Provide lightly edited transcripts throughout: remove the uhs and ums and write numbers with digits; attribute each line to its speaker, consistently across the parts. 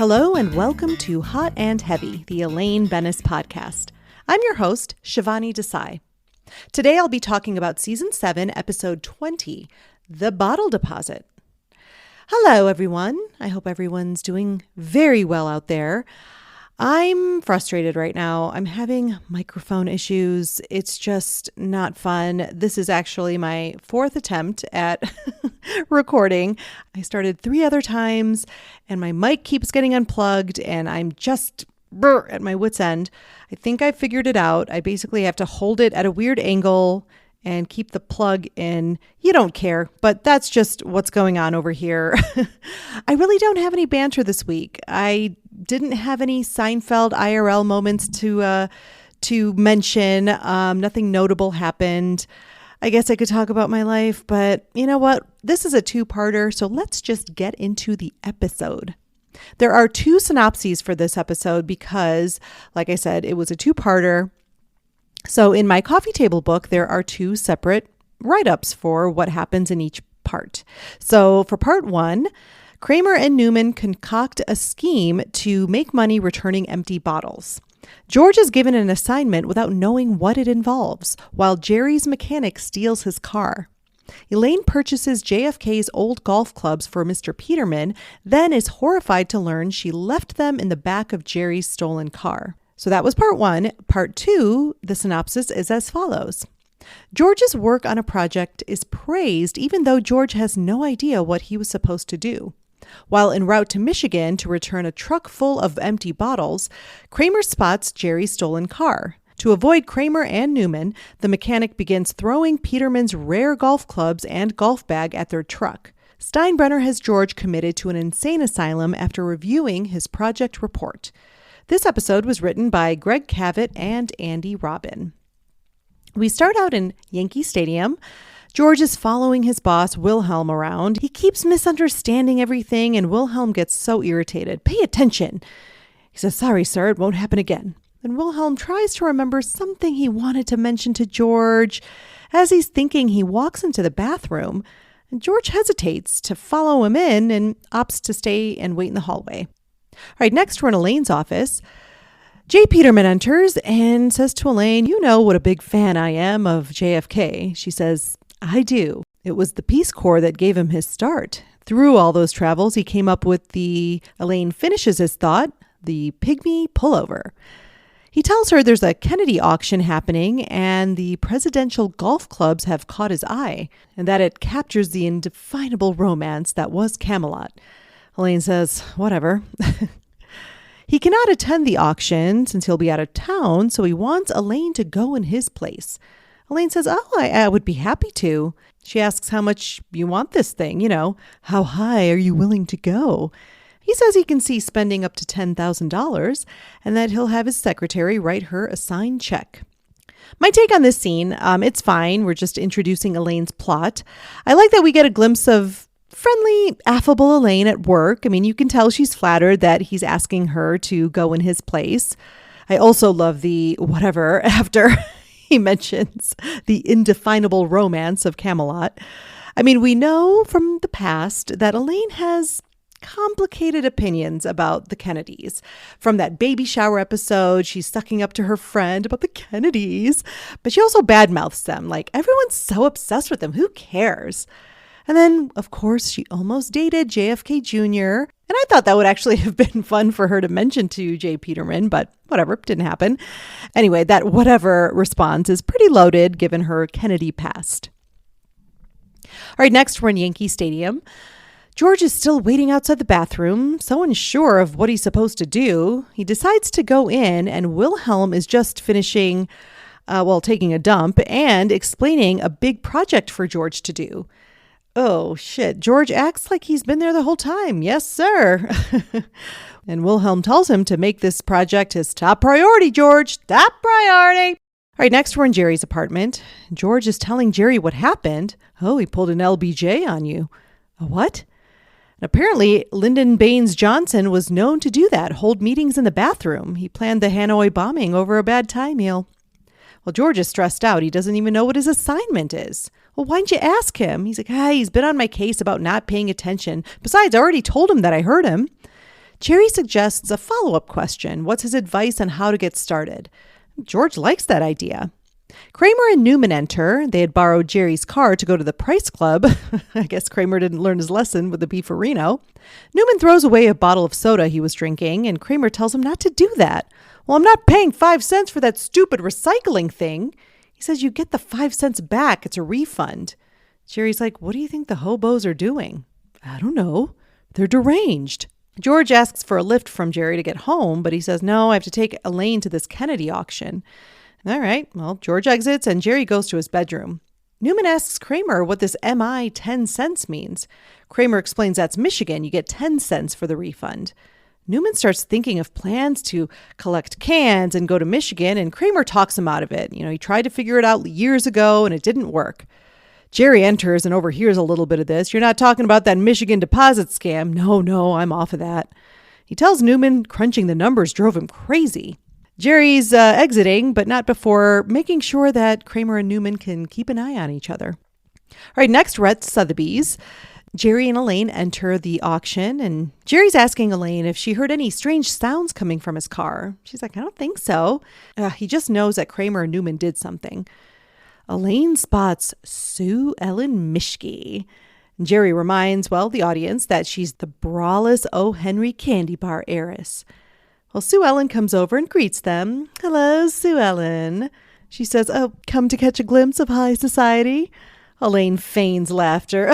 Speaker 1: Hello and welcome to Hot and Heavy, the Elaine Bennis podcast. I'm your host, Shivani Desai. Today I'll be talking about Season 7, Episode 20, The Bottle Deposit. Hello, everyone. I hope everyone's doing very well out there. I'm frustrated right now. I'm having microphone issues. It's just not fun. This is actually my fourth attempt at recording. I started 3 other times and my mic keeps getting unplugged and I'm just at my wit's end. I think I figured it out. I basically have to hold it at a weird angle and keep the plug in. You don't care, but that's just what's going on over here. I really don't have any banter this week. I didn't have any Seinfeld IRL moments to mention. Nothing notable happened. I guess I could talk about my life, but you know what? This is a 2-parter, so let's just get into the episode. There are 2 synopses for this episode because, like I said, it was a 2-parter. So in my coffee table book, there are 2 separate write-ups for what happens in each part. So for part 1, Kramer and Newman concoct a scheme to make money returning empty bottles. George is given an assignment without knowing what it involves, while Jerry's mechanic steals his car. Elaine purchases JFK's old golf clubs for Mr. Peterman, then is horrified to learn she left them in the back of Jerry's stolen car. So that was part 1. Part 2, the synopsis is as follows. George's work on a project is praised even though George has no idea what he was supposed to do. While en route to Michigan to return a truck full of empty bottles, Kramer spots Jerry's stolen car. To avoid Kramer and Newman, the mechanic begins throwing Peterman's rare golf clubs and golf bag at their truck. Steinbrenner has George committed to an insane asylum after reviewing his project report. This episode was written by Greg Cavett and Andy Robin. We start out in Yankee Stadium. George is following his boss, Wilhelm, around. He keeps misunderstanding everything, and Wilhelm gets so irritated. Pay attention. He says, sorry, sir, it won't happen again. And Wilhelm tries to remember something he wanted to mention to George. As he's thinking, he walks into the bathroom, and George hesitates to follow him in and opts to stay and wait in the hallway. All right, next we're in Elaine's office. J. Peterman enters and says to Elaine, you know what a big fan I am of JFK. She says, I do. It was the Peace Corps that gave him his start. Through all those travels, he came up with Elaine finishes his thought, the pygmy pullover. He tells her there's a Kennedy auction happening and the presidential golf clubs have caught his eye and that it captures the indefinable romance that was Camelot. Elaine says, whatever. He cannot attend the auction since he'll be out of town, so he wants Elaine to go in his place. Elaine says, I would be happy to. She asks how much you want this thing, how high are you willing to go? He says he can see spending up to $10,000 and that he'll have his secretary write her a signed check. My take on this scene, it's fine. We're just introducing Elaine's plot. I like that we get a glimpse of friendly, affable Elaine at work. I mean, you can tell she's flattered that he's asking her to go in his place. I also love the whatever after he mentions the indefinable romance of Camelot. I mean, we know from the past that Elaine has complicated opinions about the Kennedys. From that baby shower episode, she's sucking up to her friend about the Kennedys, but she also badmouths them. Like, everyone's so obsessed with them. Who cares? And then, of course, she almost dated JFK Jr., and I thought that would actually have been fun for her to mention to J. Peterman, but whatever, didn't happen. Anyway, that whatever response is pretty loaded given her Kennedy past. All right, next we're in Yankee Stadium. George is still waiting outside the bathroom, so unsure of what he's supposed to do. He decides to go in, and Wilhelm is just finishing, taking a dump and explaining a big project for George to do. Oh, shit. George acts like he's been there the whole time. Yes, sir. And Wilhelm tells him to make this project his top priority, George. Top priority. All right, next we're in Jerry's apartment. George is telling Jerry what happened. Oh, he pulled an LBJ on you. A what? And apparently, Lyndon Baines Johnson was known to do that, hold meetings in the bathroom. He planned the Hanoi bombing over a bad Thai meal. Well, George is stressed out. He doesn't even know what his assignment is. Well, why didn't you ask him? He's like, he's been on my case about not paying attention. Besides, I already told him that I heard him. Jerry suggests a follow-up question. What's his advice on how to get started? George likes that idea. Kramer and Newman enter. They had borrowed Jerry's car to go to the Price Club. I guess Kramer didn't learn his lesson with the beefarino. Newman throws away a bottle of soda he was drinking, and Kramer tells him not to do that. Well, I'm not paying 5 cents for that stupid recycling thing. He says you get the 5 cents back. It's a refund. Jerry's like, what do you think the hobos are doing? I don't know. They're deranged. George asks for a lift from Jerry to get home, but he says, no, I have to take Elaine to this Kennedy auction. All right, well, George exits and Jerry goes to his bedroom. Newman asks Kramer what this MI 10 cents means. Kramer explains that's Michigan. You get 10 cents for the refund. Newman starts thinking of plans to collect cans and go to Michigan, and Kramer talks him out of it. He tried to figure it out years ago and it didn't work. Jerry enters and overhears a little bit of this. You're not talking about that Michigan deposit scam. No, I'm off of that. He tells Newman crunching the numbers drove him crazy. Jerry's exiting, but not before making sure that Kramer and Newman can keep an eye on each other. All right, next we're at Sotheby's. Jerry and Elaine enter the auction, and Jerry's asking Elaine if she heard any strange sounds coming from his car. She's like, I don't think so. He just knows that Kramer and Newman did something. Elaine spots Sue Ellen Mischke. Jerry reminds, the audience that she's the braless O. Henry candy bar heiress. Well, Sue Ellen comes over and greets them. Hello, Sue Ellen. She says, oh, come to catch a glimpse of high society? Elaine feigns laughter.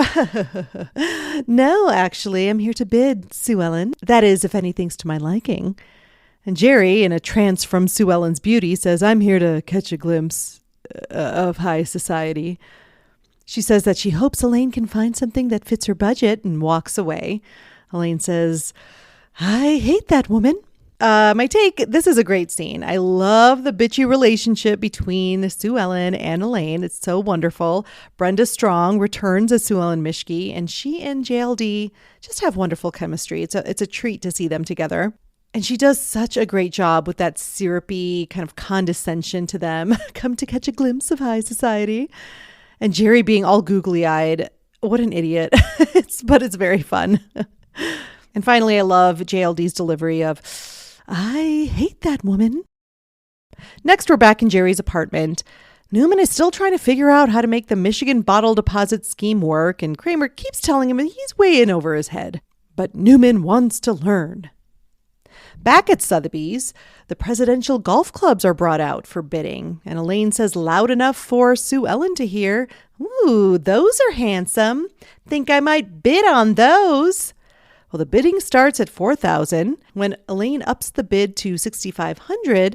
Speaker 1: No, actually, I'm here to bid, Sue Ellen. That is, if anything's to my liking. And Jerry, in a trance from Sue Ellen's beauty, says, I'm here to catch a glimpse of high society. She says that she hopes Elaine can find something that fits her budget and walks away. Elaine says, I hate that woman. My take, this is a great scene. I love the bitchy relationship between Sue Ellen and Elaine. It's so wonderful. Brenda Strong returns as Sue Ellen Mischke, and she and JLD just have wonderful chemistry. It's a treat to see them together. And she does such a great job with that syrupy kind of condescension to them. Come to catch a glimpse of high society. And Jerry being all googly-eyed. What an idiot. But it's very fun. And finally, I love JLD's delivery of, I hate that woman. Next, we're back in Jerry's apartment. Newman is still trying to figure out how to make the Michigan bottle deposit scheme work, and Kramer keeps telling him he's way in over his head. But Newman wants to learn. Back at Sotheby's, the presidential golf clubs are brought out for bidding, and Elaine says loud enough for Sue Ellen to hear, Ooh, those are handsome. Think I might bid on those. Well, the bidding starts at $4,000. When Elaine ups the bid to $6,500,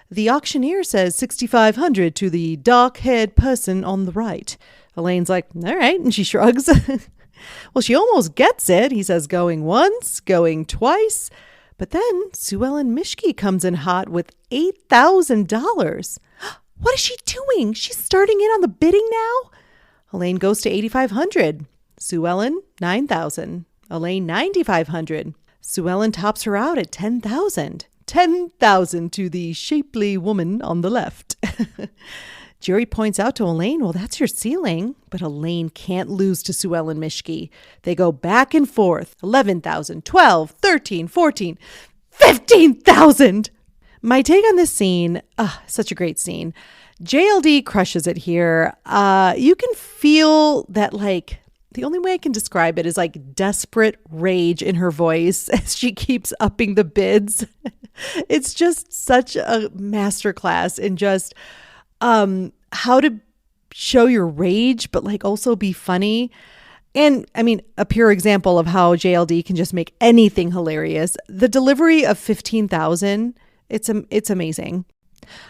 Speaker 1: the auctioneer says $6,500 to the dark-haired person on the right. Elaine's like, all right, and she shrugs. Well, she almost gets it. He says going once, going twice. But then Sue Ellen Mischke comes in hot with $8,000. What is she doing? She's starting in on the bidding now? Elaine goes to $8,500. Sue Ellen, $9,000. Elaine, $9,500. Sue Ellen tops her out at $10,000. $10,000 to the shapely woman on the left. Jerry points out to Elaine, well, that's your ceiling. But Elaine can't lose to Sue Ellen Mischke. They go back and forth. $11,000, $12,000, $13,000, $14,000, $15,000. My take on this scene, such a great scene. JLD crushes it here. You can feel that, the only way I can describe it is desperate rage in her voice as she keeps upping the bids. It's just such a masterclass in just how to show your rage, but also be funny. And I mean, a pure example of how JLD can just make anything hilarious. The delivery of $15,000, it's amazing.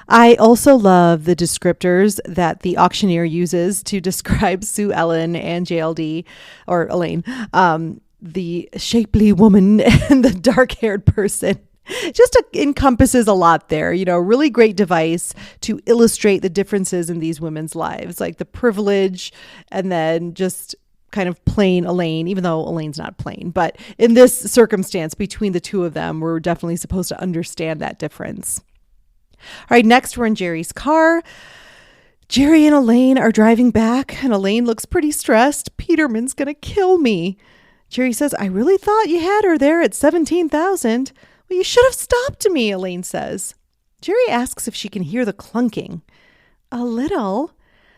Speaker 1: I also love the descriptors that the auctioneer uses to describe Sue Ellen and JLD, or Elaine, the shapely woman and the dark-haired person. Just encompasses a lot there, really great device to illustrate the differences in these women's lives, like the privilege and then just kind of plain Elaine, even though Elaine's not plain. But in this circumstance, between the two of them, we're definitely supposed to understand that difference. All right, next we're in Jerry's car. Jerry and Elaine are driving back, and Elaine looks pretty stressed. Peterman's going to kill me. Jerry says, I really thought you had her there at 17,000. Well, you should have stopped me, Elaine says. Jerry asks if she can hear the clunking. A little.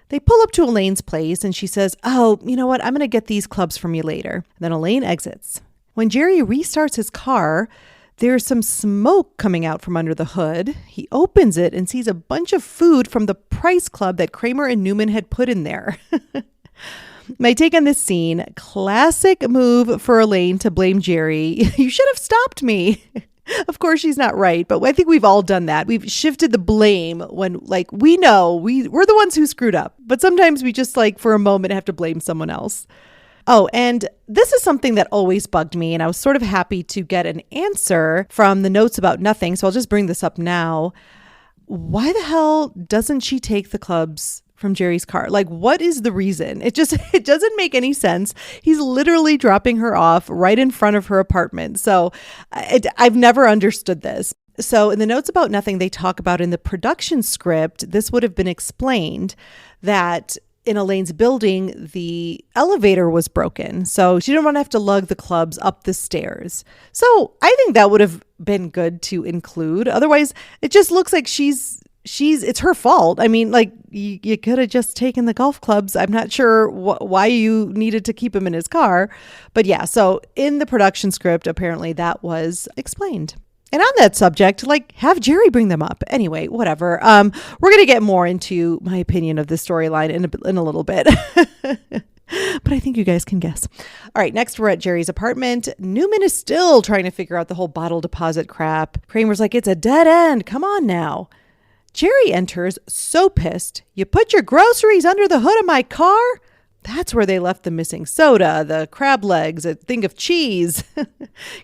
Speaker 1: They pull up to Elaine's place and she says, oh, you know what? I'm going to get these clubs from you later. Then Elaine exits. When Jerry restarts his car, there's some smoke coming out from under the hood. He opens it and sees a bunch of food from the Price Club that Kramer and Newman had put in there. My take on this scene, classic move for Elaine to blame Jerry. You should have stopped me. Of course, she's not right, but I think we've all done that. We've shifted the blame when, like, we know we're the ones who screwed up. But sometimes we just, like, for a moment have to blame someone else. Oh, and this is something that always bugged me, and I was sort of happy to get an answer from the notes about nothing, so I'll just bring this up now. Why the hell doesn't she take the clubs from Jerry's car? Like, what is the reason? It doesn't make any sense. He's literally dropping her off right in front of her apartment. So I've never understood this. So in the notes about nothing, they talk about in the production script, this would have been explained that in Elaine's building, the elevator was broken. So she didn't want to have to lug the clubs up the stairs. So I think that would have been good to include. Otherwise, it just looks like it's her fault. I mean, like, you could have just taken the golf clubs. I'm not sure why you needed to keep him in his car. But yeah, so in the production script, apparently that was explained. And on that subject, like, have Jerry bring them up. Anyway, whatever. We're going to get more into my opinion of this storyline in a little bit. But I think you guys can guess. All right, next we're at Jerry's apartment. Newman is still trying to figure out the whole bottle deposit crap. Kramer's like, it's a dead end. Come on now. Jerry enters, so pissed. You put your groceries under the hood of my car? That's where they left the missing soda, the crab legs, a thing of cheese. He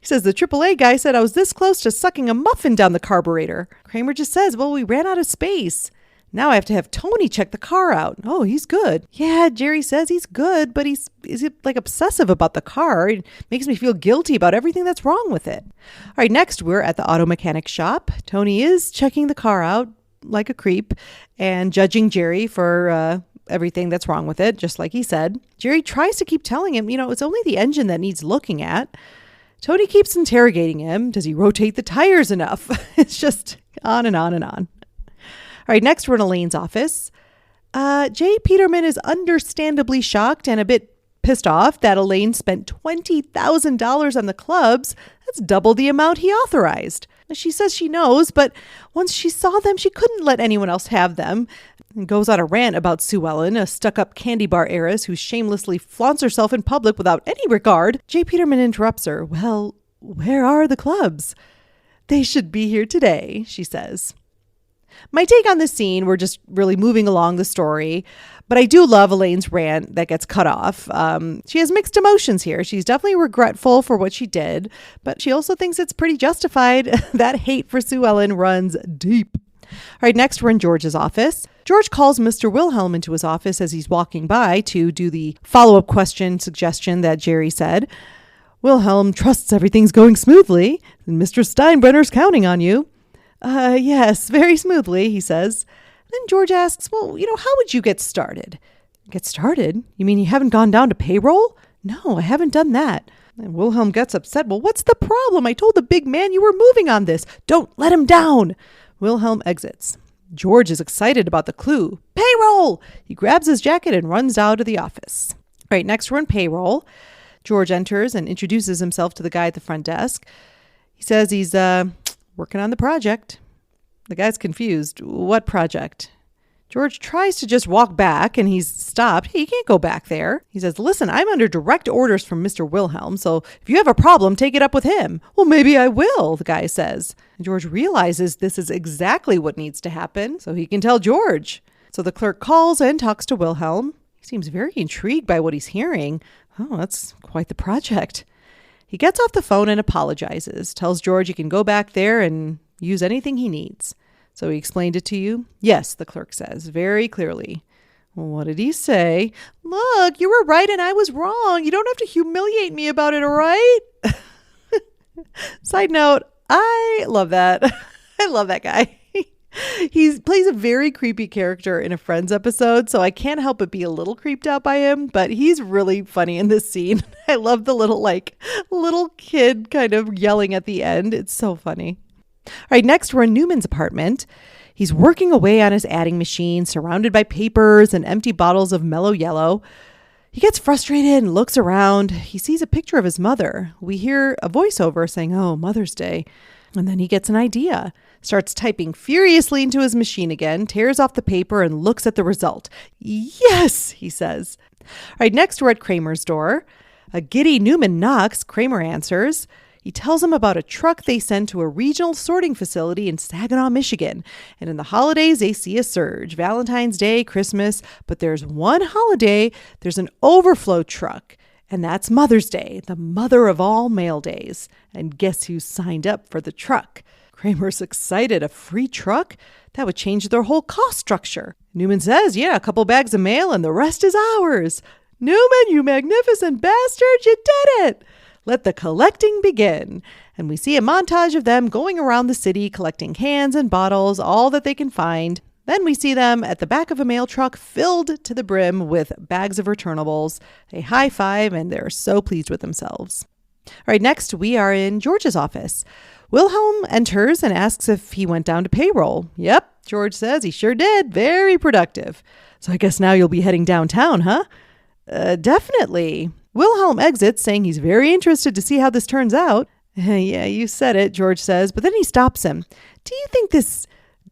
Speaker 1: says, the AAA guy said I was this close to sucking a muffin down the carburetor. Kramer just says, well, we ran out of space. Now I have to have Tony check the car out. Oh, he's good. Yeah, Jerry says he's good, but is he like obsessive about the car? It makes me feel guilty about everything that's wrong with it. All right, next we're at the auto mechanic shop. Tony is checking the car out like a creep and judging Jerry for everything that's wrong with it, just like he said. Jerry tries to keep telling him, it's only the engine that needs looking at. Tony keeps interrogating him. Does he rotate the tires enough? It's just on and on and on. All right, next we're in Elaine's office. J. Peterman is understandably shocked and a bit pissed off that Elaine spent $20,000 on the clubs. That's double the amount he authorized. She says she knows, but once she saw them, she couldn't let anyone else have them. And goes on a rant about Sue Ellen, a stuck-up candy bar heiress who shamelessly flaunts herself in public without any regard. J. Peterman interrupts her. Well, where are the clubs? They should be here today, she says. My take on this scene, we're just really moving along the story, but I do love Elaine's rant that gets cut off. She has mixed emotions here. She's definitely regretful for what she did, but she also thinks it's pretty justified. That hate for Sue Ellen runs deep. All right, next we're in George's office. George calls Mr. Wilhelm into his office as he's walking by to do the follow-up question suggestion that Jerry said. Wilhelm trusts everything's going smoothly, and Mr. Steinbrenner's counting on you. Yes, very smoothly, he says. Then George asks, well, how would you get started? Get started? You mean you haven't gone down to payroll? No, I haven't done that. And Wilhelm gets upset. Well, what's the problem? I told the big man you were moving on this. Don't let him down. Wilhelm exits. George is excited about the clue. Payroll! He grabs his jacket and runs out of the office. All right, next we're in payroll. George enters and introduces himself to the guy at the front desk. He says he's working on the project. The guy's confused. What project? George tries to just walk back and he's stopped. Hey, you can't go back there. He says, listen, I'm under direct orders from Mr. Wilhelm, so if you have a problem, take it up with him. Well, maybe I will, the guy says. And George realizes this is exactly what needs to happen, so he can tell George. So the clerk calls and talks to Wilhelm. He seems very intrigued by what he's hearing. Oh, that's quite the project. He gets off the phone and apologizes, tells George he can go back there and use anything he needs. So he explained it to you? Yes, the clerk says, very clearly. Well, what did he say? Look, you were right and I was wrong. You don't have to humiliate me about it, all right? Side note, I love that. I love that guy. He plays a very creepy character in a Friends episode, so I can't help but be a little creeped out by him, but he's really funny in this scene. I love the little kid kind of yelling at the end. It's so funny. All right, next we're in Newman's apartment. He's working away on his adding machine, surrounded by papers and empty bottles of mellow yellow. He gets frustrated and looks around. He sees a picture of his mother. We hear a voiceover saying, "Oh, Mother's Day." And then he gets an idea. Starts typing furiously into his machine again, tears off the paper and looks at the result. "Yes," he says. All right, next we're at Kramer's door. A giddy Newman knocks. Kramer answers. He tells him about a truck they sent to a regional sorting facility in Saginaw, Michigan. And in the holidays, they see a surge. Valentine's Day, Christmas. But there's one holiday, there's an overflow truck. And that's Mother's Day, the mother of all mail days. And guess who signed up for the truck? Kramer's excited. A free truck? That would change their whole cost structure. Newman says, "Yeah, a couple bags of mail and the rest is ours." "Newman, you magnificent bastard, you did it!" Let the collecting begin. And we see a montage of them going around the city collecting cans and bottles, all that they can find. Then we see them at the back of a mail truck filled to the brim with bags of returnables. They high five and they're so pleased with themselves. All right, next we are in George's office. Wilhelm enters and asks if he went down to payroll. Yep, George says he sure did. Very productive. "So I guess now you'll be heading downtown, huh?" Definitely. Wilhelm exits, saying he's very interested to see how this turns out. "Yeah, you said it," George says, but then he stops him. "Do you think this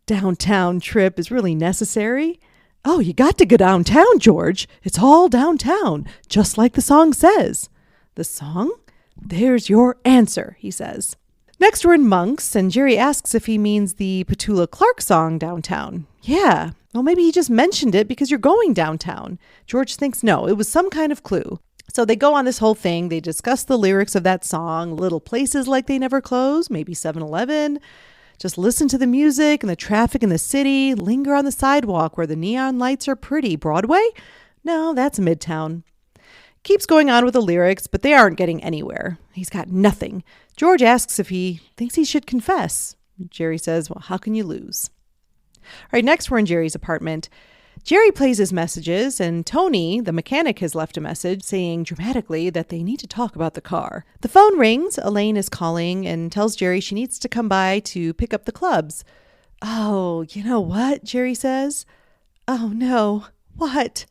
Speaker 1: downtown trip is really necessary?" "Oh, you got to go downtown, George. It's all downtown, just like the song says." "The song? There's your answer," he says. Next, we're in Monk's, and Jerry asks if he means the Petula Clark song downtown. "Yeah, well, maybe he just mentioned it because you're going downtown." George thinks no, it was some kind of clue. So they go on this whole thing. They discuss the lyrics of that song, little places like they never close, maybe 7-Eleven. Just listen to the music and the traffic in the city. Linger on the sidewalk where the neon lights are pretty. Broadway? No, that's Midtown. Keeps going on with the lyrics, but they aren't getting anywhere. He's got nothing. George asks if he thinks he should confess. Jerry says, "Well, how can you lose?" All right, next we're in Jerry's apartment. Jerry plays his messages, and Tony, the mechanic, has left a message saying dramatically that they need to talk about the car. The phone rings. Elaine is calling and tells Jerry she needs to come by to pick up the clubs. "Oh, you know what?" Jerry says. "Oh, no. What?"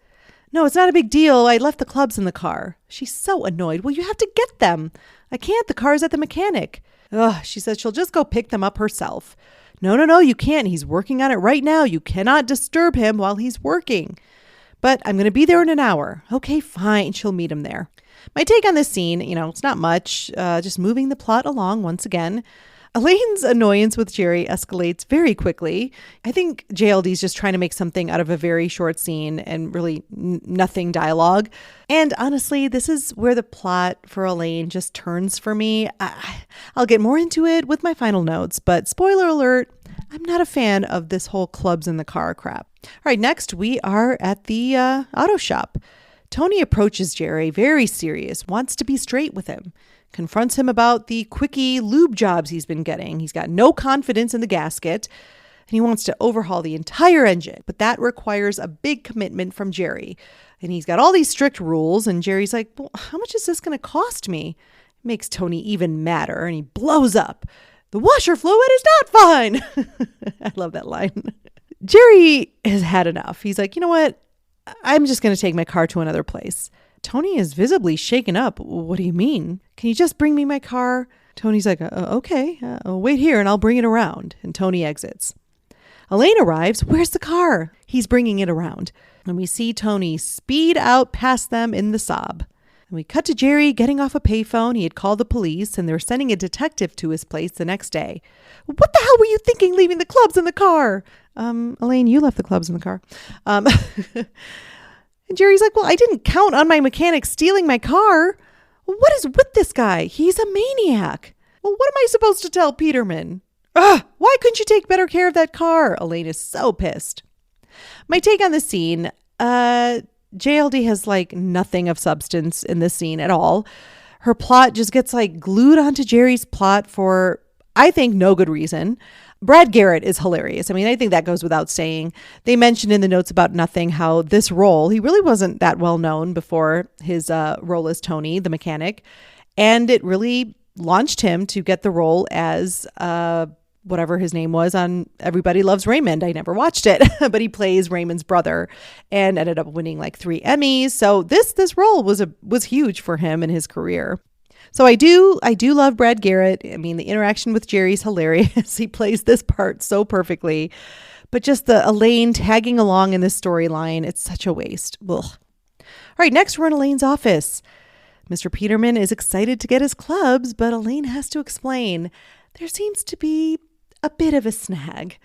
Speaker 1: "No, it's not a big deal. I left the clubs in the car." She's so annoyed. "Well, you have to get them." "I can't. The car's at the mechanic." "Ugh," she says she'll just go pick them up herself. No, you can't. He's working on it right now. You cannot disturb him while he's working." "But I'm going to be there in an hour." "Okay, fine." She'll meet him there. My take on this scene, it's not much, just moving the plot along once again. Elaine's annoyance with Jerry escalates very quickly. I think JLD's just trying to make something out of a very short scene and really nothing dialogue. And honestly, this is where the plot for Elaine just turns for me. I'll get more into it with my final notes, but spoiler alert, I'm not a fan of this whole clubs in the car crap. All right, next we are at the auto shop. Tony approaches Jerry, very serious, wants to be straight with him. Confronts him about the quickie lube jobs he's been getting. He's got no confidence in the gasket, and he wants to overhaul the entire engine. But that requires a big commitment from Jerry. And he's got all these strict rules, and Jerry's like, "Well, how much is this going to cost me?" It makes Tony even madder, and he blows up. "The washer fluid is not fine." I love that line. Jerry has had enough. He's like, "You know what? I'm just going to take my car to another place." Tony is visibly shaken up. "What do you mean? Can you just bring me my car?" Tony's like, "Okay, wait here and I'll bring it around." And Tony exits. Elaine arrives. "Where's the car?" He's bringing it around. And we see Tony speed out past them in the Saab. And we cut to Jerry getting off a payphone. He had called the police and they were sending a detective to his place the next day. "What the hell were you thinking leaving the clubs in the car?" Elaine, you left the clubs in the car. And Jerry's like, "Well, I didn't count on my mechanic stealing my car." "Well, what is with this guy? He's a maniac." "Well, what am I supposed to tell Peterman?" "Ugh, why couldn't you take better care of that car?" Elaine is so pissed. My take on this scene, JLD has nothing of substance in this scene at all. Her plot just gets glued onto Jerry's plot for I think no good reason. Brad Garrett is hilarious. I mean, I think that goes without saying. They mentioned in the notes about Nothing how this role, he really wasn't that well known before his role as Tony, the mechanic. And it really launched him to get the role as whatever his name was on Everybody Loves Raymond. I never watched it, but he plays Raymond's brother and ended up winning like 3 Emmys. So this role was huge for him in his career. So I do love Brad Garrett. I mean, the interaction with Jerry's hilarious. He plays this part so perfectly. But just the Elaine tagging along in this storyline, it's such a waste. Ugh. All right, next we're in Elaine's office. Mr. Peterman is excited to get his clubs, but Elaine has to explain. There seems to be a bit of a snag.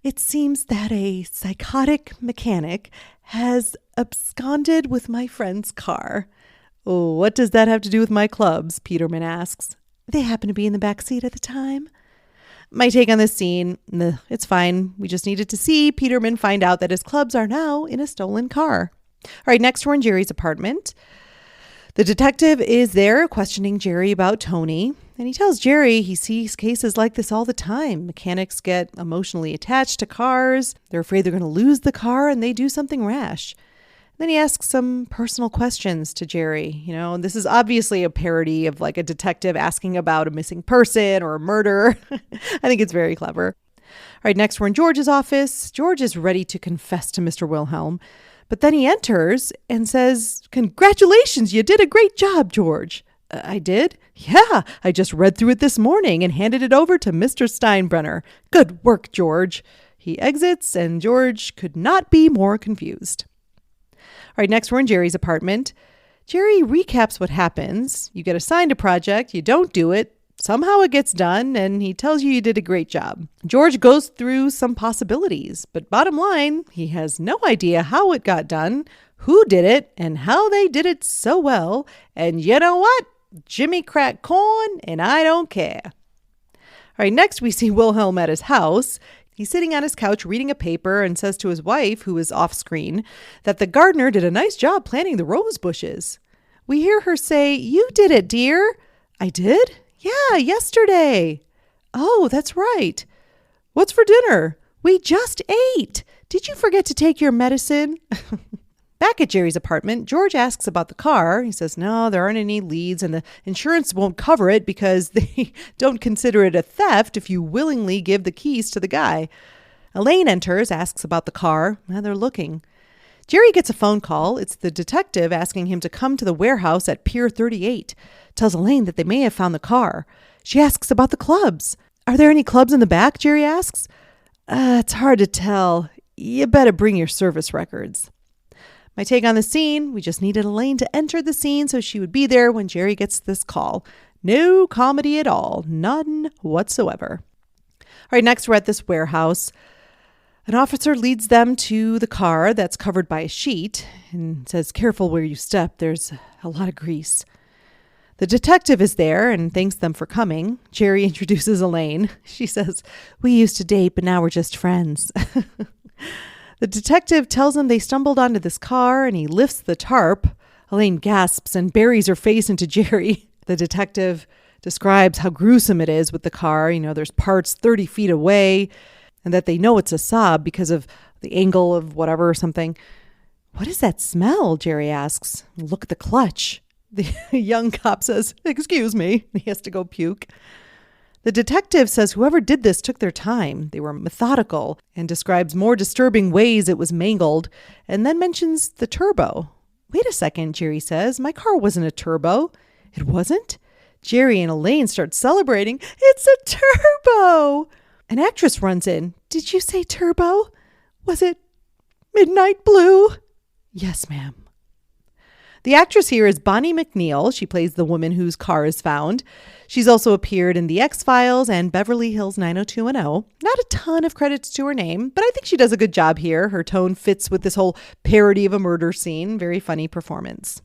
Speaker 1: It seems that a psychotic mechanic has absconded with my friend's car. Oh, what does that have to do with my clubs? Peterman asks. They happen to be in the back seat at the time. My take on this scene, it's fine. We just needed to see Peterman find out that his clubs are now in a stolen car. All right, next we're in Jerry's apartment. The detective is there questioning Jerry about Tony, and he tells Jerry he sees cases like this all the time. Mechanics get emotionally attached to cars. They're afraid they're going to lose the car, and they do something rash. Then he asks some personal questions to Jerry. And this is obviously a parody of like a detective asking about a missing person or a murder. I think it's very clever. All right, next we're in George's office. George is ready to confess to Mr. Wilhelm, but then he enters and says, "Congratulations, you did a great job, George." I did? Yeah, I just read through it this morning and handed it over to Mr. Steinbrenner. Good work, George. He exits, and George could not be more confused. All right, next we're in Jerry's apartment. Jerry recaps what happens. You get assigned a project, you don't do it, somehow it gets done, and he tells you did a great job. George goes through some possibilities, but bottom line, he has no idea how it got done, who did it, and how they did it so well. And you know what? Jimmy cracked corn, and I don't care. All right, next we see Wilhelm at his house. He's sitting on his couch reading a paper and says to his wife, who is off screen, that the gardener did a nice job planting the rose bushes. We hear her say, "You did it, dear." "I did? Yeah, yesterday." "Oh, that's right. What's for dinner?" "We just ate. Did you forget to take your medicine?" Back at Jerry's apartment, George asks about the car. He says, no, there aren't any leads and the insurance won't cover it because they don't consider it a theft if you willingly give the keys to the guy. Elaine enters, asks about the car. Now they're looking. Jerry gets a phone call. It's the detective asking him to come to the warehouse at Pier 38. Tells Elaine that they may have found the car. She asks about the clubs. Are there any clubs in the back? Jerry asks. It's hard to tell. You better bring your service records. My take on the scene, we just needed Elaine to enter the scene so she would be there when Jerry gets this call. No comedy at all. None whatsoever. All right, next we're at this warehouse. An officer leads them to the car that's covered by a sheet and says, careful where you step. There's a lot of grease. The detective is there and thanks them for coming. Jerry introduces Elaine. She says, we used to date, but now we're just friends. The detective tells him they stumbled onto this car and he lifts the tarp. Elaine gasps and buries her face into Jerry. The detective describes how gruesome it is with the car. There's parts 30 feet away and that they know it's a Saab because of the angle of whatever or something. What is that smell? Jerry asks. Look at the clutch. The young cop says, excuse me. He has to go puke. The detective says whoever did this took their time. They were methodical and describes more disturbing ways it was mangled and then mentions the turbo. Wait a second, Jerry says. My car wasn't a turbo. It wasn't? Jerry and Elaine start celebrating. It's a turbo! An actress runs in. Did you say turbo? Was it midnight blue? Yes, ma'am. The actress here is Bonnie McNeil. She plays the woman whose car is found. She's also appeared in The X-Files and Beverly Hills 90210. Not a ton of credits to her name, but I think she does a good job here. Her tone fits with this whole parody of a murder scene. Very funny performance.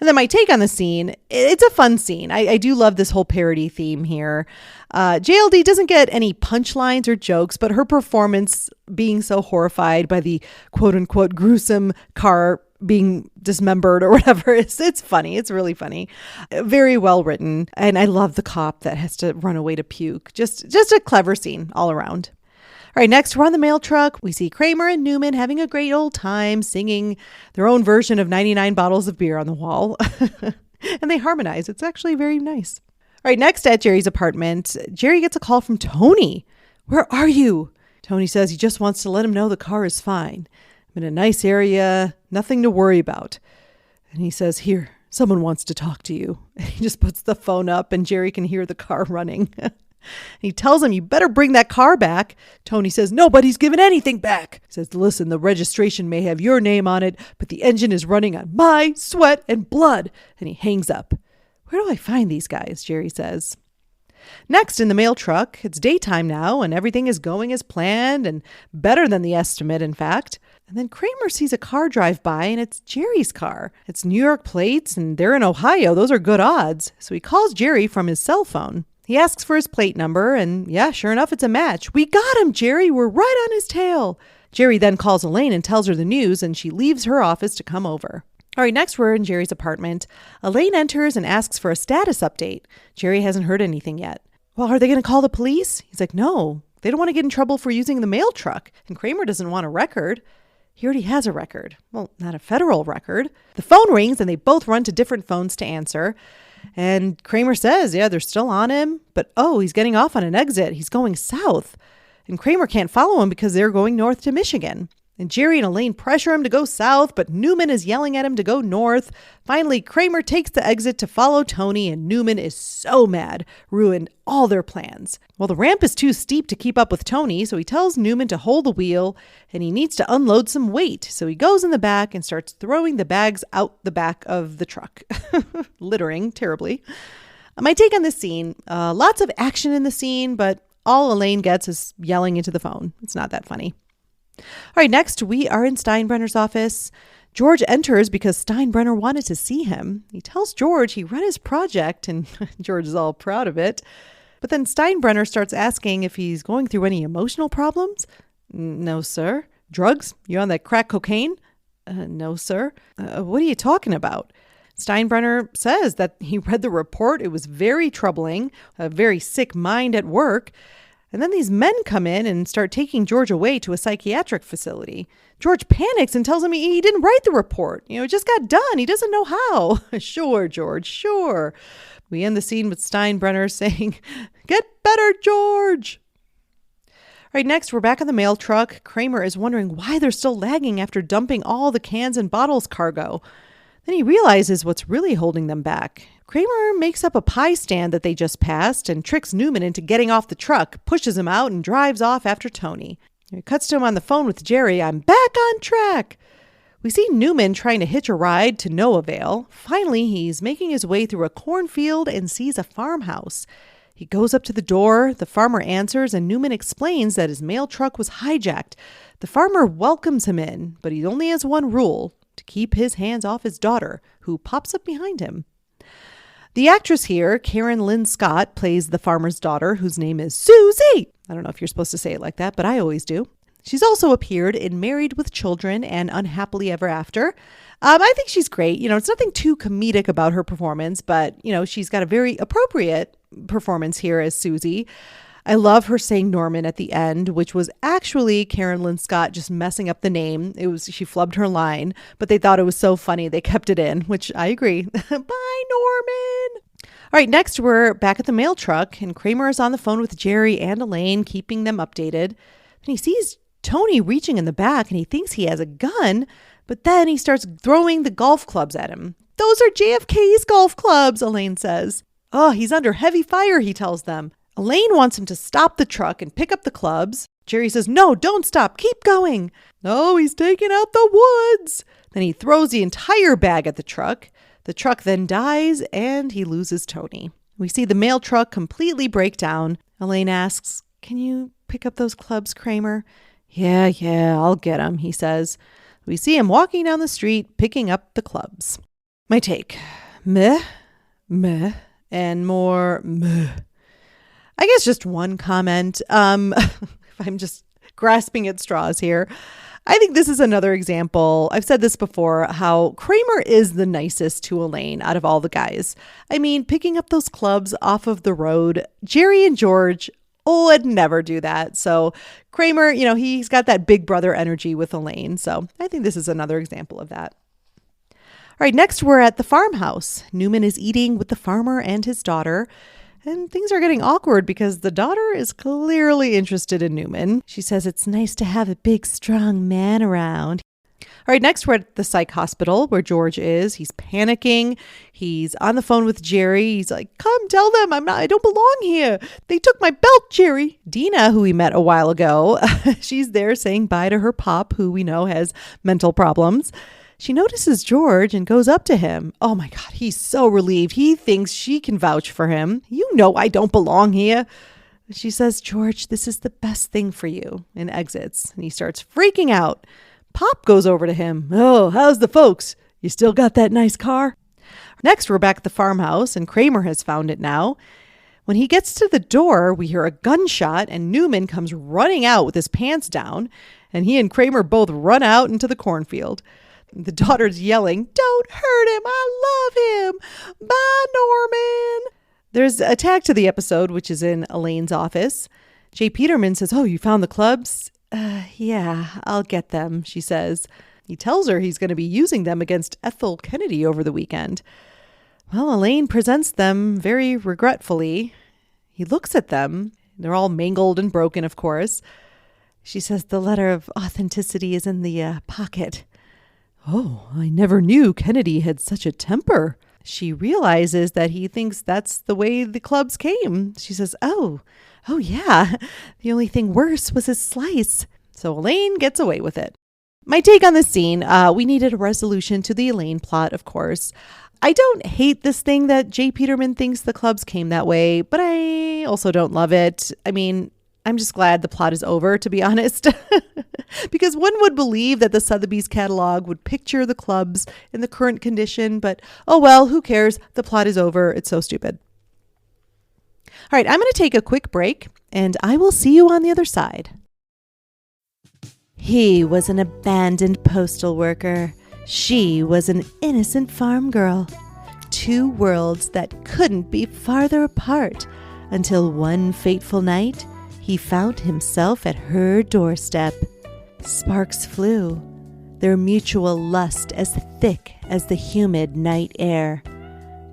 Speaker 1: And then my take on the scene, it's a fun scene. I do love this whole parody theme here. JLD doesn't get any punchlines or jokes, but her performance being so horrified by the quote-unquote gruesome car being dismembered or whatever. It's funny. It's really funny. Very well written. And I love the cop that has to run away to puke. Just a clever scene all around. All right, next we're on the mail truck. We see Kramer and Newman having a great old time singing their own version of 99 bottles of beer on the wall. And they harmonize. It's actually very nice. All right, next at Jerry's apartment, Jerry gets a call from Tony. Where are you? Tony says he just wants to let him know the car is fine. I'm in a nice area, nothing to worry about. And he says, here, someone wants to talk to you. And he just puts the phone up and Jerry can hear the car running. He tells him, you better bring that car back. Tony says, nobody's given anything back. He says, listen, the registration may have your name on it, but the engine is running on my sweat and blood. And he hangs up. Where do I find these guys? Jerry says. Next in the mail truck, it's daytime now and everything is going as planned and better than the estimate, in fact. And then Kramer sees a car drive by and it's Jerry's car. It's New York plates and they're in Ohio. Those are good odds. So he calls Jerry from his cell phone. He asks for his plate number and yeah, sure enough, it's a match. We got him, Jerry. We're right on his tail. Jerry then calls Elaine and tells her the news and she leaves her office to come over. All right, next we're in Jerry's apartment. Elaine enters and asks for a status update. Jerry hasn't heard anything yet. Well, are they going to call the police? He's like, no, they don't want to get in trouble for using the mail truck. And Kramer doesn't want a record. He already has a record. Well, not a federal record. The phone rings and they both run to different phones to answer. And Kramer says, yeah, they're still on him. But he's getting off on an exit. He's going south. And Kramer can't follow him because they're going north to Michigan. And Jerry and Elaine pressure him to go south, but Newman is yelling at him to go north. Finally, Kramer takes the exit to follow Tony, and Newman is so mad, ruined all their plans. Well, the ramp is too steep to keep up with Tony, so he tells Newman to hold the wheel, and he needs to unload some weight. So he goes in the back and starts throwing the bags out the back of the truck, littering terribly. My take on this scene, lots of action in the scene, but all Elaine gets is yelling into the phone. It's not that funny. All right, next we are in Steinbrenner's office. George enters because Steinbrenner wanted to see him. He tells George he read his project and George is all proud of it. But then Steinbrenner starts asking if he's going through any emotional problems. No, sir. Drugs? You on that crack cocaine? No, sir. What are you talking about? Steinbrenner says that he read the report. It was very troubling, a very sick mind at work. And then these men come in and start taking George away to a psychiatric facility. George panics and tells him he didn't write the report. It just got done. He doesn't know how. Sure, George, sure. We end the scene with Steinbrenner saying, get better, George. All right, next we're back on the mail truck. Kramer is wondering why they're still lagging after dumping all the cans and bottles cargo. Then he realizes what's really holding them back. Kramer makes up a pie stand that they just passed and tricks Newman into getting off the truck, pushes him out, and drives off after Tony. He cuts to him on the phone with Jerry. I'm back on track. We see Newman trying to hitch a ride to no avail. Finally, he's making his way through a cornfield and sees a farmhouse. He goes up to the door. The farmer answers, and Newman explains that his mail truck was hijacked. The farmer welcomes him in, but he only has one rule, to keep his hands off his daughter, who pops up behind him. The actress here, Karen Lynn Scott, plays the farmer's daughter, whose name is Susie. I don't know if you're supposed to say it like that, but I always do. She's also appeared in Married with Children and Unhappily Ever After. I think she's great. It's nothing too comedic about her performance, but, she's got a very appropriate performance here as Susie. I love her saying Norman at the end, which was actually Karen Lynn Scott just messing up the name. She flubbed her line, but they thought it was so funny they kept it in, which I agree. Bye, Norman. All right, next we're back at the mail truck, and Kramer is on the phone with Jerry and Elaine, keeping them updated. And he sees Tony reaching in the back, and he thinks he has a gun, but then he starts throwing the golf clubs at him. Those are JFK's golf clubs, Elaine says. Oh, he's under heavy fire, he tells them. Elaine wants him to stop the truck and pick up the clubs. Jerry says, no, don't stop. Keep going. No, he's taking out the woods. Then he throws the entire bag at the truck. The truck then dies and he loses Tony. We see the mail truck completely break down. Elaine asks, can you pick up those clubs, Kramer? Yeah, I'll get them, he says. We see him walking down the street, picking up the clubs. My take, meh, and more meh. I guess just one comment. If I'm just grasping at straws here. I think this is another example. I've said this before, how Kramer is the nicest to Elaine out of all the guys. I mean, picking up those clubs off of the road, Jerry and George would never do that. So Kramer, he's got that big brother energy with Elaine. So I think this is another example of that. All right, next we're at the farmhouse. Newman is eating with the farmer and his daughter. And things are getting awkward because the daughter is clearly interested in Newman. She says it's nice to have a big, strong man around. All right, next we're at the psych hospital where George is. He's panicking. He's on the phone with Jerry. He's like, come tell them I don't belong here. They took my belt, Jerry. Dina, who we met a while ago, she's there saying bye to her pop, who we know has mental problems. She notices George and goes up to him. Oh my God, he's so relieved. He thinks she can vouch for him. You know I don't belong here. She says, George, this is the best thing for you, and exits. And he starts freaking out. Pop goes over to him. Oh, how's the folks? You still got that nice car? Next, we're back at the farmhouse, and Kramer has found it now. When he gets to the door, we hear a gunshot, and Newman comes running out with his pants down, and he and Kramer both run out into the cornfield. The daughter's yelling, don't hurt him. I love him. Bye, Norman. There's a tag to the episode, which is in Elaine's office. J. Peterman says, oh, you found the clubs? Yeah, I'll get them, she says. He tells her he's going to be using them against Ethel Kennedy over the weekend. Well, Elaine presents them very regretfully. He looks at them. They're all mangled and broken, of course. She says the letter of authenticity is in the pocket. Oh, I never knew Kennedy had such a temper. She realizes that he thinks that's the way the clubs came. She says, oh yeah. The only thing worse was his slice. So Elaine gets away with it. My take on this scene, we needed a resolution to the Elaine plot, of course. I don't hate this thing that J. Peterman thinks the clubs came that way, but I also don't love it. I mean, I'm just glad the plot is over, to be honest. Because one would believe that the Sotheby's catalog would picture the clubs in the current condition, but oh well, who cares? The plot is over. It's so stupid. All right, I'm going to take a quick break, and I will see you on the other side. He was an abandoned postal worker. She was an innocent farm girl. Two worlds that couldn't be farther apart until one fateful night, he found himself at her doorstep. Sparks flew, their mutual lust as thick as the humid night air.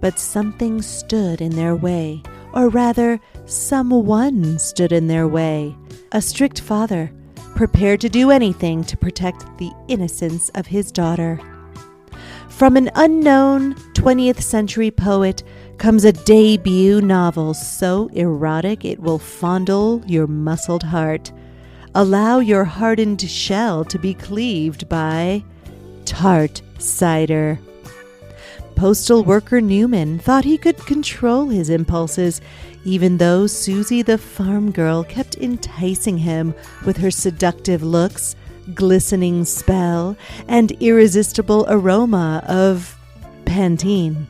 Speaker 1: But something stood in their way, or rather, someone stood in their way. A strict father, prepared to do anything to protect the innocence of his daughter. From an unknown 20th century poet comes a debut novel so erotic it will fondle your muscled heart. Allow your hardened shell to be cleaved by tart cider. Postal worker Newman thought he could control his impulses, even though Susie the farm girl kept enticing him with her seductive looks, glistening spell, and irresistible aroma of Pantene.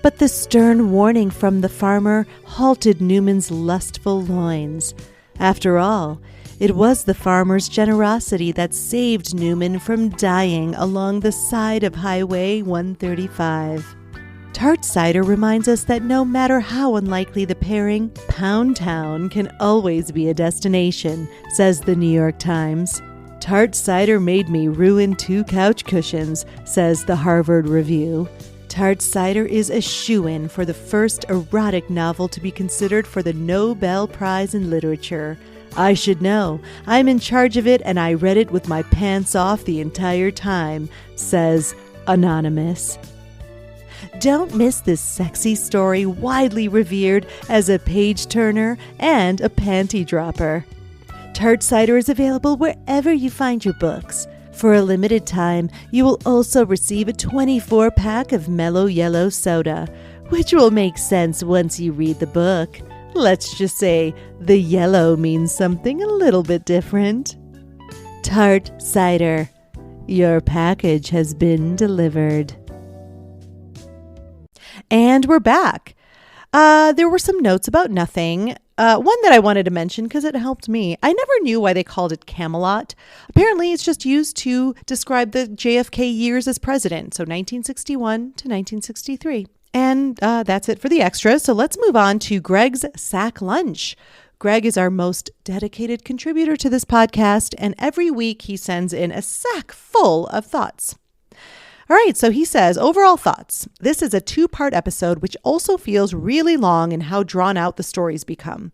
Speaker 1: But the stern warning from the farmer halted Newman's lustful loins. After all, it was the farmer's generosity that saved Newman from dying along the side of Highway 135. Tart cider reminds us that no matter how unlikely the pairing, Pound Town can always be a destination, says the New York Times. Tart cider made me ruin 2 couch cushions, says the Harvard Review. Tart cider is a shoo-in for the first erotic novel to be considered for the Nobel Prize in Literature. I should know. I'm in charge of it and I read it with my pants off the entire time, says Anonymous. Don't miss this sexy story widely revered as a page-turner and a panty dropper. Tart cider is available wherever you find your books. For a limited time, you will also receive a 24-pack of Mellow Yellow soda, which will make sense once you read the book. Let's just say the yellow means something a little bit different. Tart cider. Your package has been delivered. And we're back. There were some notes about nothing. One that I wanted to mention because it helped me. I never knew why they called it Camelot. Apparently, it's just used to describe the JFK years as president, so 1961 to 1963. And that's it for the extras. So let's move on to Greg's Sack Lunch. Greg is our most dedicated contributor to this podcast, and every week he sends in a sack full of thoughts. All right, so he says, overall thoughts. This is a 2-part episode, which also feels really long in how drawn out the stories become.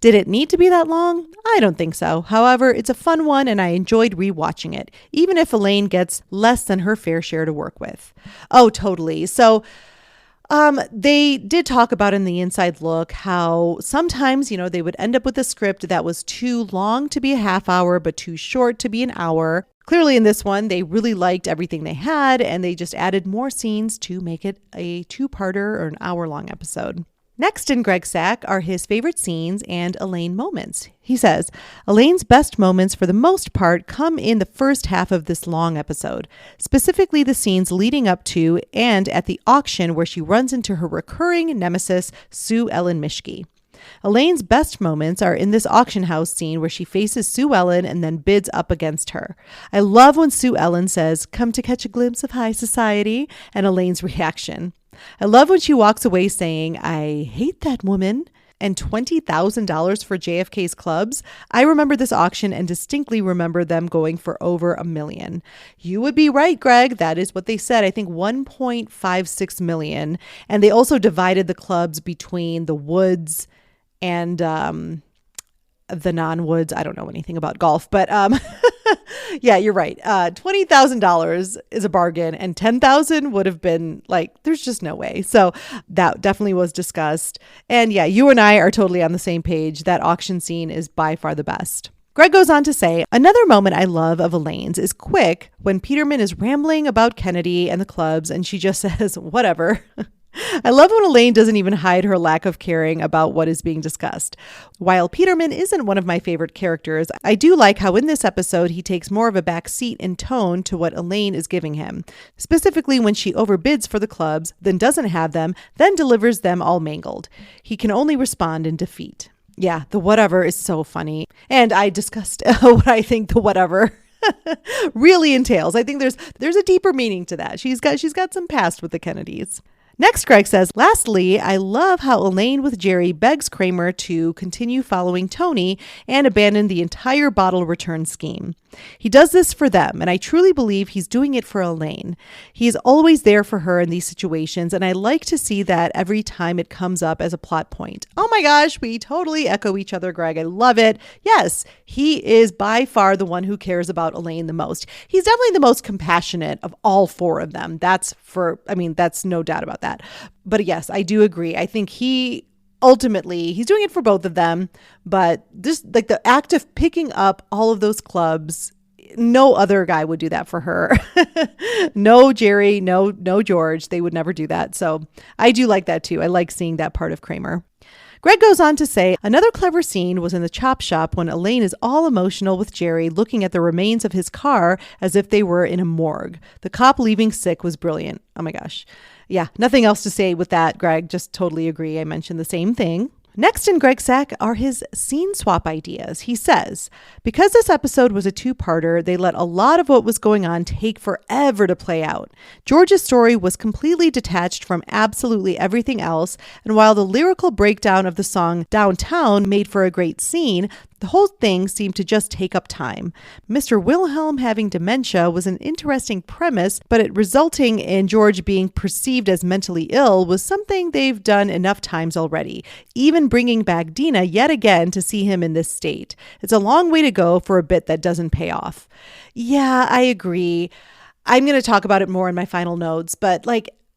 Speaker 1: Did it need to be that long? I don't think so. However, it's a fun one and I enjoyed rewatching it, even if Elaine gets less than her fair share to work with. Oh, totally. So they did talk about in the inside look how sometimes, they would end up with a script that was too long to be a half hour, but too short to be an hour. Clearly in this one, they really liked everything they had and they just added more scenes to make it a 2-parter or an hour-long episode. Next in Greg's sack are his favorite scenes and Elaine moments. He says, Elaine's best moments for the most part come in the first half of this long episode, specifically the scenes leading up to and at the auction where she runs into her recurring nemesis, Sue Ellen Mischke. Elaine's best moments are in this auction house scene where she faces Sue Ellen and then bids up against her. I love when Sue Ellen says, "Come to catch a glimpse of high society," and Elaine's reaction. I love when she walks away saying, "I hate that woman," and $20,000 for JFK's clubs. I remember this auction and distinctly remember them going for over $1 million. You would be right, Greg. That is what they said. I think $1.56 million. And they also divided the clubs between the Woods and the non-Woods. I don't know anything about golf, but yeah, you're right. $20,000 is a bargain and $10,000 would have been like, there's just no way. So that definitely was discussed. And yeah, you and I are totally on the same page. That auction scene is by far the best. Greg goes on to say, another moment I love of Elaine's is quick when Peterman is rambling about Kennedy and the clubs and she just says, whatever. I love when Elaine doesn't even hide her lack of caring about what is being discussed. While Peterman isn't one of my favorite characters, I do like how in this episode he takes more of a back seat in tone to what Elaine is giving him, specifically when she overbids for the clubs, then doesn't have them, then delivers them all mangled. He can only respond in defeat. Yeah, the whatever is so funny. And I discussed what I think the whatever really entails. I think there's a deeper meaning to that. She's got some past with the Kennedys. Next, Greg says, lastly, I love how Elaine with Jerry begs Kramer to continue following Tony and abandon the entire bottle return scheme. He does this for them, and I truly believe he's doing it for Elaine. He is always there for her in these situations, and I like to see that every time it comes up as a plot point. Oh my gosh, we totally echo each other, Greg. I love it. Yes, he is by far the one who cares about Elaine the most. He's definitely the most compassionate of all 4 of them. That's no doubt about that. But yes, I do agree. I think ultimately, he's doing it for both of them, but just like the act of picking up all of those clubs, no other guy would do that for her. No Jerry, no George, they would never do that. So I do like that too. I like seeing that part of Kramer. Greg goes on to say, another clever scene was in the chop shop when Elaine is all emotional with Jerry looking at the remains of his car as if they were in a morgue. The cop leaving sick was brilliant. Oh my gosh. Yeah, nothing else to say with that, Greg. Just totally agree. I mentioned the same thing. Next in Greg's sack are his scene swap ideas. He says, because this episode was a 2-parter, they let a lot of what was going on take forever to play out. George's story was completely detached from absolutely everything else, and while the lyrical breakdown of the song Downtown made for a great scene, the whole thing seemed to just take up time. Mr. Wilhelm having dementia was an interesting premise, but it resulting in George being perceived as mentally ill was something they've done enough times already, even bringing back Dina yet again to see him in this state. It's a long way to go for a bit that doesn't pay off. Yeah, I agree. I'm going to talk about it more in my final notes, but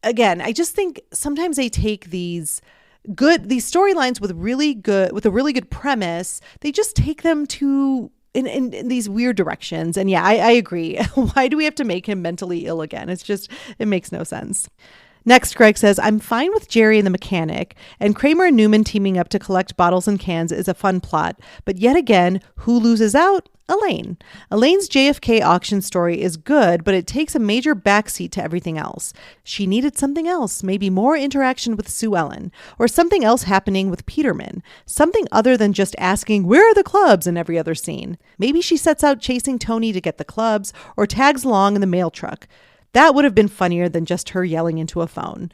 Speaker 1: again, I just think sometimes they take these storylines with a really good premise, they just take them to in these weird directions. And yeah, I agree. Why do we have to make him mentally ill again? It makes no sense. Next, Greg says, I'm fine with Jerry and the mechanic, and Kramer and Newman teaming up to collect bottles and cans is a fun plot. But yet again, who loses out? Elaine. Elaine's JFK auction story is good, but it takes a major backseat to everything else. She needed something else, maybe more interaction with Sue Ellen, or something else happening with Peterman, something other than just asking, "Where are the clubs?" in every other scene. Maybe she sets out chasing Tony to get the clubs, or tags along in the mail truck. That would have been funnier than just her yelling into a phone.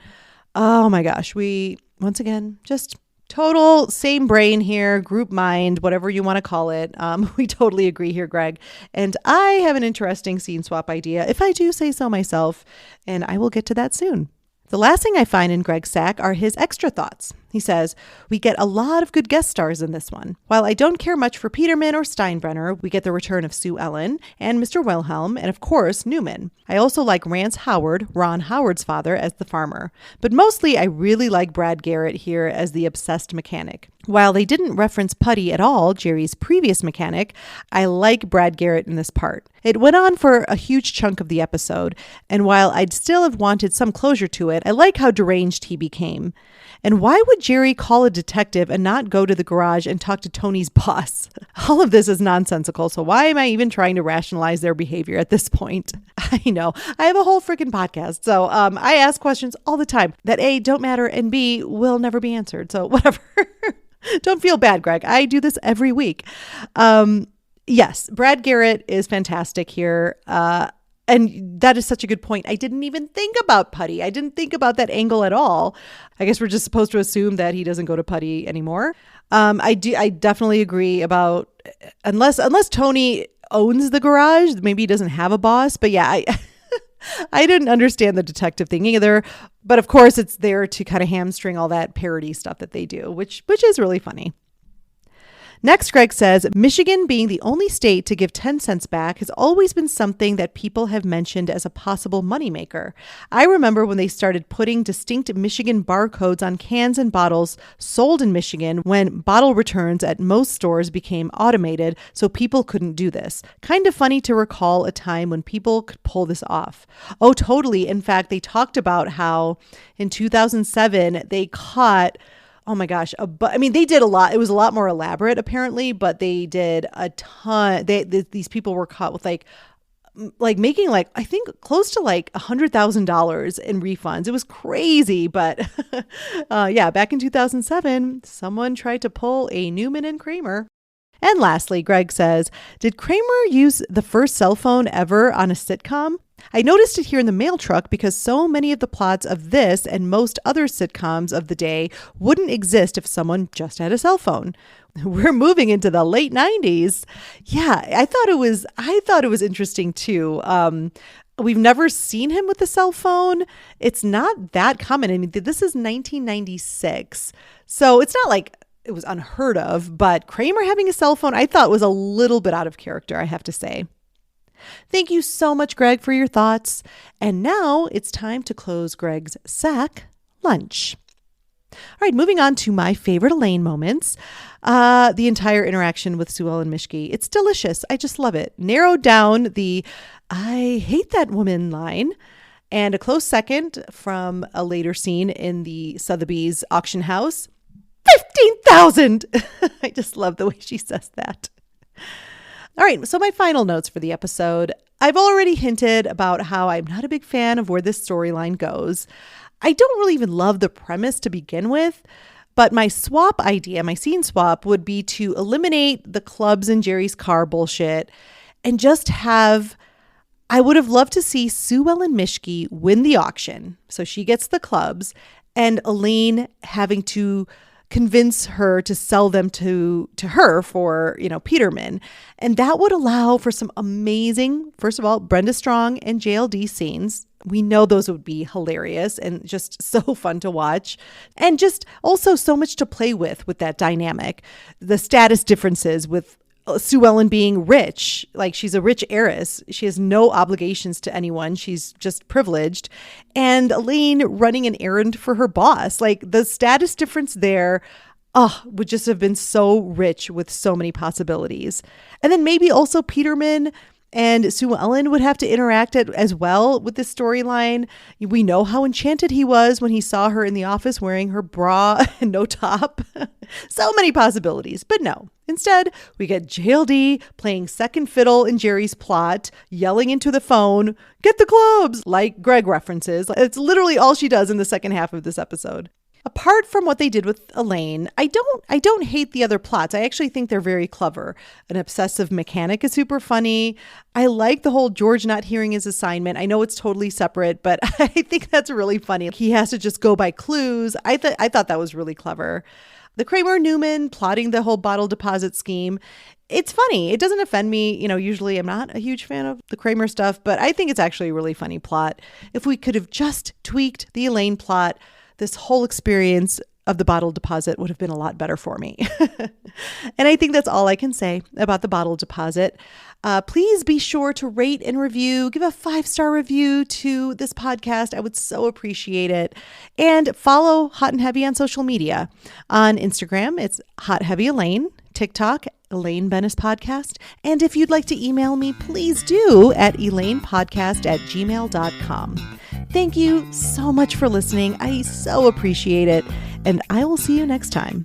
Speaker 1: Oh my gosh, we, once again, just total same brain here, group mind, whatever you want to call it. We totally agree here, Greg. And I have an interesting scene swap idea, if I do say so myself, and I will get to that soon. The last thing I find in Greg's sack are his extra thoughts. He says, "We get a lot of good guest stars in this one. While I don't care much for Peterman or Steinbrenner, we get the return of Sue Ellen and Mr. Wilhelm, and of course, Newman. I also like Rance Howard, Ron Howard's father, as the farmer. But mostly, I really like Brad Garrett here as the obsessed mechanic. While they didn't reference Putty at all, Jerry's previous mechanic, I like Brad Garrett in this part. It went on for a huge chunk of the episode, and while I'd still have wanted some closure to it, I like how deranged he became. And why would Jerry call a detective and not go to the garage and talk to Tony's boss? All of this is nonsensical, so why am I even trying to rationalize their behavior at this point? I know, I have a whole freaking podcast, so I ask questions all the time that A, don't matter, and B, will never be answered, so whatever. Don't feel bad, Greg. I do this every week. Yes, Brad Garrett is fantastic here. And that is such a good point. I didn't even think about Putty. I didn't think about that angle at all. I guess we're just supposed to assume that he doesn't go to Putty anymore. I definitely agree about unless Tony owns the garage, maybe he doesn't have a boss. But yeah, I didn't understand the detective thing either. But of course, it's there to kind of hamstring all that parody stuff that they do, which is really funny. Next, Greg says, Michigan being the only state to give 10 cents back has always been something that people have mentioned as a possible moneymaker. I remember when they started putting distinct Michigan barcodes on cans and bottles sold in Michigan when bottle returns at most stores became automated, so people couldn't do this. Kind of funny to recall a time when people could pull this off. Oh, totally. In fact, they talked about how in 2007 they caught... Oh my gosh. But I mean, they did a lot. It was a lot more elaborate apparently, but they did a ton. These people were caught with like making like, I think close to like $100,000 in refunds. It was crazy. But yeah, back in 2007, someone tried to pull a Newman and Kramer. And lastly, Greg says, did Kramer use the first cell phone ever on a sitcom? I noticed it here in the mail truck because so many of the plots of this and most other sitcoms of the day wouldn't exist if someone just had a cell phone. We're moving into the late 90s. Yeah, I thought it was interesting too. We've never seen him with a cell phone. It's not that common. I mean, this is 1996. So it's not like it was unheard of, but Kramer having a cell phone, I thought was a little bit out of character, I have to say. Thank you so much, Greg, for your thoughts. And now it's time to close Greg's sack lunch. All right, moving on to my favorite Elaine moments. The entire interaction with Sue Ellen Mischke. It's delicious. I just love it. Narrowed down the "I hate that woman" line. And a close second from a later scene in the Sotheby's auction house. 15,000. I just love the way she says that. All right, so my final notes for the episode. I've already hinted about how I'm not a big fan of where this storyline goes. I don't really even love the premise to begin with, but my swap idea, my scene swap, would be to eliminate the clubs in Jerry's car bullshit and just have... I would have loved to see Sue Ellen Mischke win the auction, so she gets the clubs, and Elaine having to convince her to sell them to her for, Peterman. And that would allow for some amazing, first of all, Brenda Strong and JLD scenes. We know those would be hilarious and just so fun to watch. And just also so much to play with that dynamic. The status differences with Sue Ellen being rich, like she's a rich heiress. She has no obligations to anyone. She's just privileged. And Elaine running an errand for her boss. Like the status difference there would just have been so rich with so many possibilities. And then maybe also Peterman And Sue Ellen would have to interact as well with this storyline. We know how enchanted he was when he saw her in the office wearing her bra and no top. So many possibilities, but no. Instead, we get JLD playing second fiddle in Jerry's plot, yelling into the phone, "Get the clubs," like Greg references. It's literally all she does in the second half of this episode. Apart from what they did with Elaine, I don't hate the other plots. I actually think they're very clever. An obsessive mechanic is super funny. I like the whole George not hearing his assignment. I know it's totally separate, but I think that's really funny. He has to just go by clues. I thought that was really clever. The Kramer-Newman plotting the whole bottle deposit scheme. It's funny. It doesn't offend me. Usually I'm not a huge fan of the Kramer stuff, but I think it's actually a really funny plot. If we could have just tweaked the Elaine plot, this whole experience of the bottle deposit would have been a lot better for me. And I think that's all I can say about the bottle deposit. Please be sure to rate and review, give a 5-star review to this podcast. I would so appreciate it. And follow Hot and Heavy on social media. On Instagram, it's Hot Heavy Elaine, TikTok, Elaine Bennis Podcast. And if you'd like to email me, please do at elainepodcast@gmail.com. Thank you so much for listening. I so appreciate it. And I will see you next time.